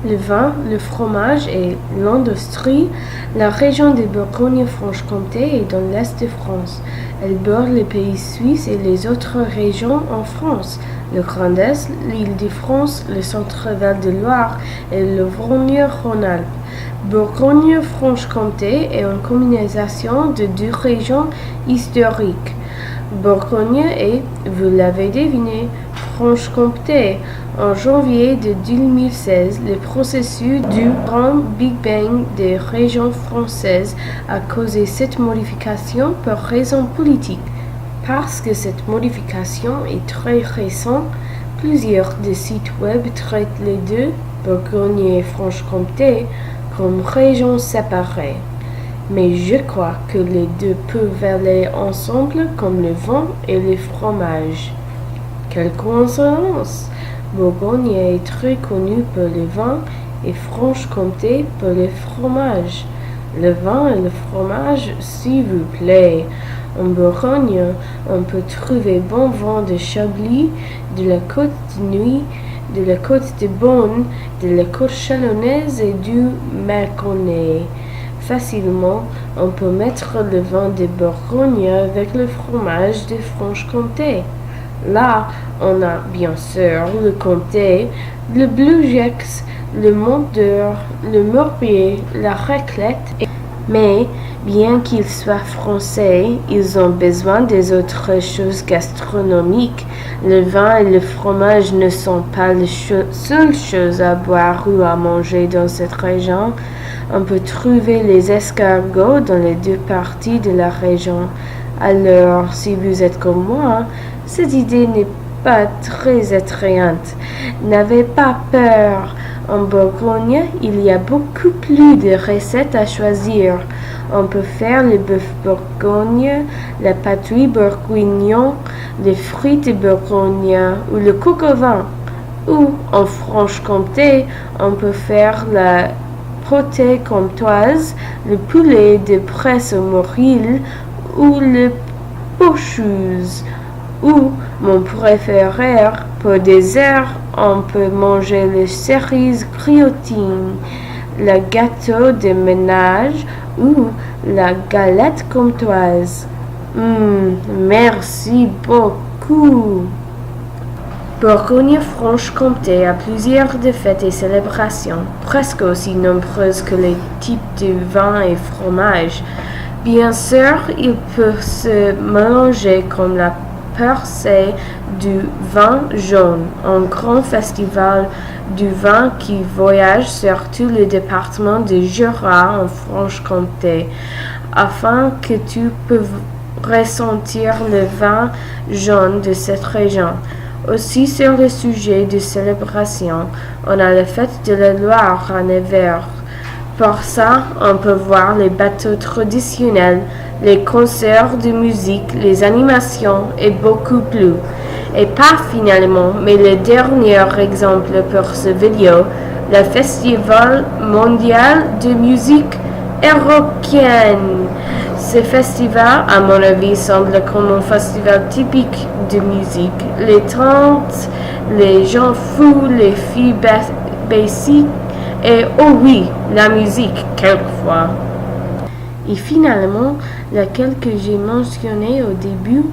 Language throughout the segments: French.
le vin, le fromage et l'industrie, la région de Bourgogne-Franche-Comté est dans l'est de France. Elle borde les pays suisses et les autres régions en France, le Grand Est, l'Île-de-France, le Centre-Val de Loire et l'Auvergne-Rhône-Alpes. Bourgogne-Franche-Comté est une combinaison de deux régions historiques. Bourgogne et, vous l'avez deviné, Franche-Comté. En janvier de 2016, le processus du grand Big Bang des régions françaises a causé cette modification pour raisons politiques. Parce que cette modification est très récente, plusieurs des sites web traitent les deux, Bourgogne et Franche-Comté, comme régions séparées. Mais je crois que les deux peuvent aller ensemble comme le vin et le fromage. Quelle coïncidence! Bourgogne est très connue pour le vin et Franche-Comté pour le fromage. Le vin et le fromage, s'il vous plaît. En Bourgogne, on peut trouver bon vin de Chablis, de la Côte de Nuit, de la Côte de Beaune, de la Côte Chalonnaise et du Mâconnais. Facilement, on peut mettre le vin de Bourgogne avec le fromage de Franche-Comté. Là, on a bien sûr le comté, le bleu gex, le monteur, le morbier, la raclette. Mais, bien qu'ils soient français, ils ont besoin des autres choses gastronomiques. Le vin et le fromage ne sont pas les seules choses à boire ou à manger dans cette région. On peut trouver les escargots dans les deux parties de la région. Alors, si vous êtes comme moi, cette idée n'est pas très attrayante. N'avez pas peur. En Bourgogne, il y a beaucoup plus de recettes à choisir. On peut faire le bœuf bourgogne, la patouille bourguignon, les frites bourgogne ou le coq au vin. Ou, en Franche-Comté, on peut faire la potée comtoise, le poulet de Bresse au moril ou le pochuse. Ou, mon préféré, pour dessert, on peut manger les cerises griotines, le gâteau de ménage ou la galette comtoise. Merci beaucoup. Bourgogne-Franche-Comté a plusieurs fêtes et célébrations, presque aussi nombreuses que les types de vin et fromage. Bien sûr, ils peuvent se mélanger comme la percée du vin jaune, un grand festival du vin qui voyage sur tout le département de Jura en Franche-Comté, afin que tu puisses ressentir le vin jaune de cette région. Aussi sur le sujet de célébration, on a la fête de la Loire à Nevers. Pour ça, on peut voir les bateaux traditionnels, les concerts de musique, les animations et beaucoup plus. Et pas finalement, mais le dernier exemple pour ce vidéo, le Festival mondial de musique européenne. Ce festival, à mon avis, semble comme un festival typique de musique. Les tentes, les gens fous, les filles basiques, et oh oui, la musique, quelquefois. Et finalement, laquelle que j'ai mentionnée au début,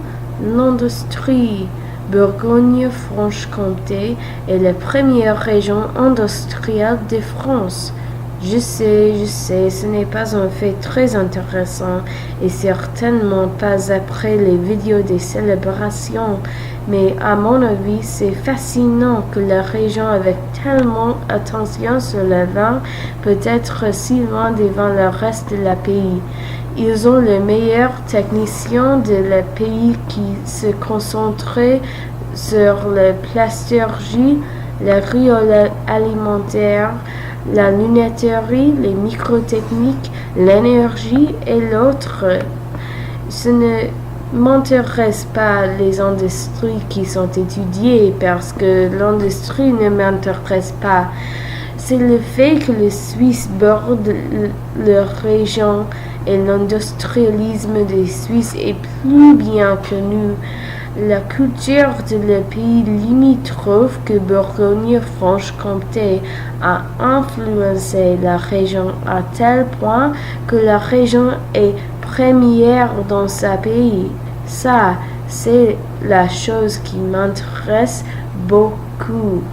l'industrie. Bourgogne-Franche-Comté est la première région industrielle de France. Je sais, ce n'est pas un fait très intéressant et certainement pas après les vidéos des célébrations, mais à mon avis, c'est fascinant que la région avec tellement attention sur le vin peut être si loin devant le reste de la pays. Ils ont les meilleurs techniciens de le pays qui se concentrent sur la plasturgie, la riole alimentaire, la lunetterie, les microtechniques, l'énergie et l'autre. Ce ne m'intéresse pas les industries qui sont étudiées parce que l'industrie ne m'intéresse pas. C'est le fait que les Suisses bordent leur région et l'industrialisme des Suisses est plus bien connu. La culture de le pays limitrophe que Bourgogne-Franche-Comté a influencé la région à tel point que la région est première dans sa pays. Ça, c'est la chose qui m'intéresse beaucoup.